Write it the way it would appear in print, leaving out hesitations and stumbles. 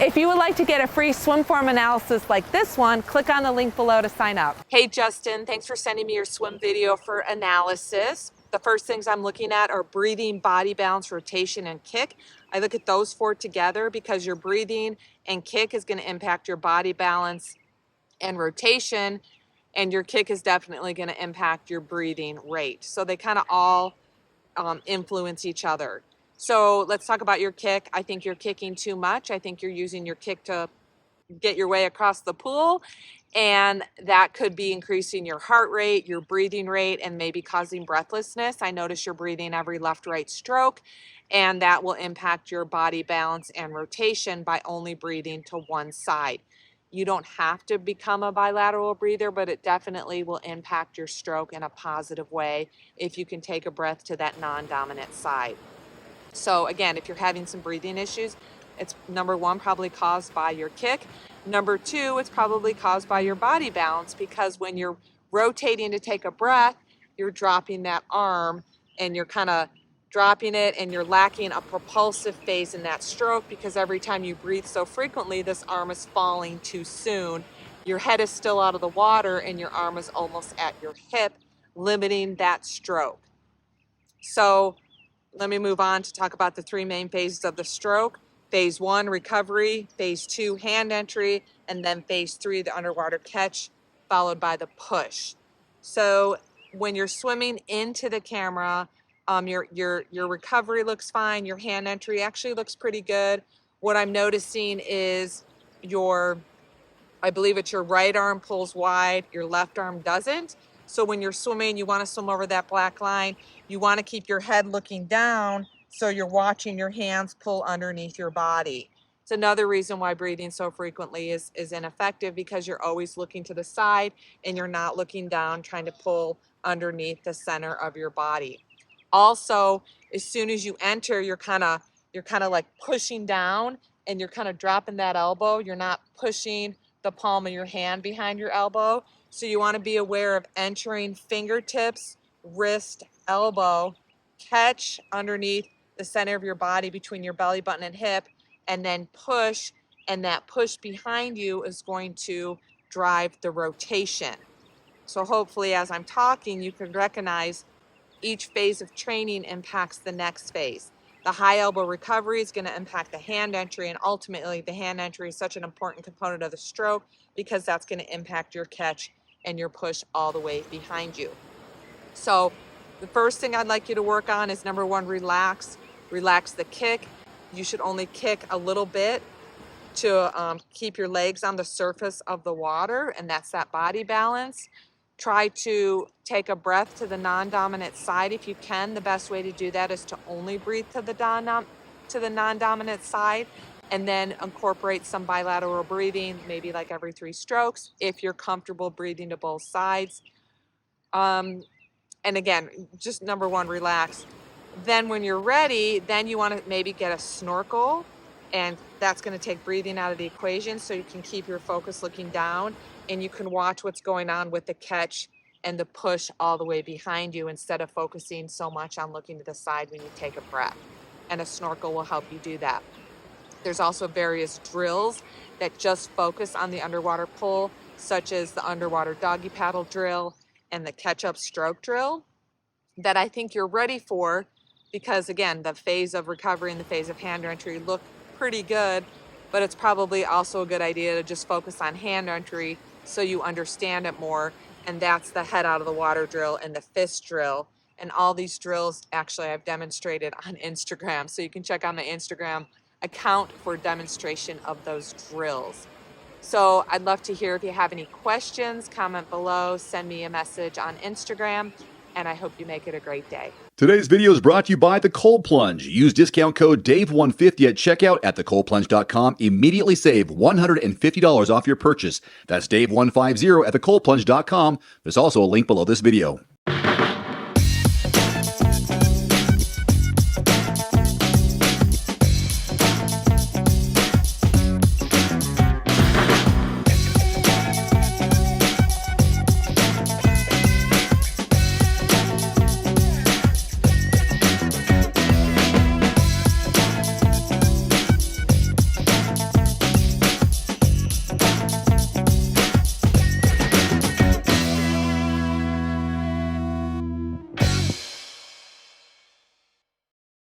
If you would like to get a free swim form analysis like this one, click on the link below to sign up. Hey Justin, thanks for sending me your swim video for analysis. The first things I'm looking at are breathing, body balance, rotation, and kick. I look at those four together because your breathing and kick is going to impact your body balance and rotation, and your kick is definitely going to impact your breathing rate. So they kind of all influence each other. So let's talk about your kick. I think you're kicking too much. I think you're using your kick to get your way across the pool, and that could be increasing your heart rate, your breathing rate, and maybe causing breathlessness. I notice you're breathing every left-right stroke, and that will impact your body balance and rotation by only breathing to one side. You don't have to become a bilateral breather, but it definitely will impact your stroke in a positive way if you can take a breath to that non-dominant side. So again, if you're having some breathing issues, it's number one, probably caused by your kick. Number two, it's probably caused by your body balance, because when you're rotating to take a breath, you're dropping that arm and you're kind of dropping it, and you're lacking a propulsive phase in that stroke, because every time you breathe so frequently, this arm is falling too soon. Your head is still out of the water and your arm is almost at your hip, limiting that stroke. So let me move on to talk about the three main phases of the stroke. Phase one, recovery. Phase two, hand entry. And then phase three, the underwater catch, followed by the push. So when you're swimming into the camera, your recovery looks fine. Your hand entry actually looks pretty good. What I'm noticing is I believe it's your right arm pulls wide, your left arm doesn't. So when you're swimming, you want to swim over that black line. You want to keep your head looking down so you're watching your hands pull underneath your body. It's another reason why breathing so frequently is ineffective, because you're always looking to the side and you're not looking down trying to pull underneath the center of your body. Also, as soon as you enter, you're kind of like pushing down, and you're kind of dropping that elbow. You're not pushing the palm of your hand behind your elbow. So you want to be aware of entering fingertips, wrist, elbow, catch underneath the center of your body between your belly button and hip, and then push, and that push behind you is going to drive the rotation. So hopefully as I'm talking, you can recognize each phase of training impacts the next phase. The high elbow recovery is going to impact the hand entry, and ultimately the hand entry is such an important component of the stroke, because that's going to impact your catch and your push all the way behind you. So the first thing I'd like you to work on is number one, relax the kick. You should only kick a little bit to keep your legs on the surface of the water, and that's that body balance. Try to take a breath to the non-dominant side if you can. The best way to do that is to only breathe to the non-dominant side, and then incorporate some bilateral breathing, maybe like every 3 strokes, if you're comfortable breathing to both sides. And again, just number one, relax. Then when you're ready, then you want to maybe get a snorkel, and that's going to take breathing out of the equation, so you can keep your focus looking down, and you can watch what's going on with the catch and the push all the way behind you, instead of focusing so much on looking to the side when you take a breath. And a snorkel will help you do that. There's also various drills that just focus on the underwater pull, such as the underwater doggy paddle drill and the catch-up stroke drill, that I think you're ready for, because again, the phase of recovery and the phase of hand entry look pretty good, but it's probably also a good idea to just focus on hand entry so you understand it more. And that's the head out of the water drill and the fist drill. And all these drills, actually, I've demonstrated on Instagram. So you can check out my Instagram account for demonstration of those drills. So I'd love to hear if you have any questions, comment below, send me a message on Instagram, and I hope you make it a great day. Today's video is brought to you by The Cold Plunge. Use discount code DAVE150 at checkout at thecoldplunge.com. Immediately save $150 off your purchase. That's DAVE150 at thecoldplunge.com. There's also a link below this video.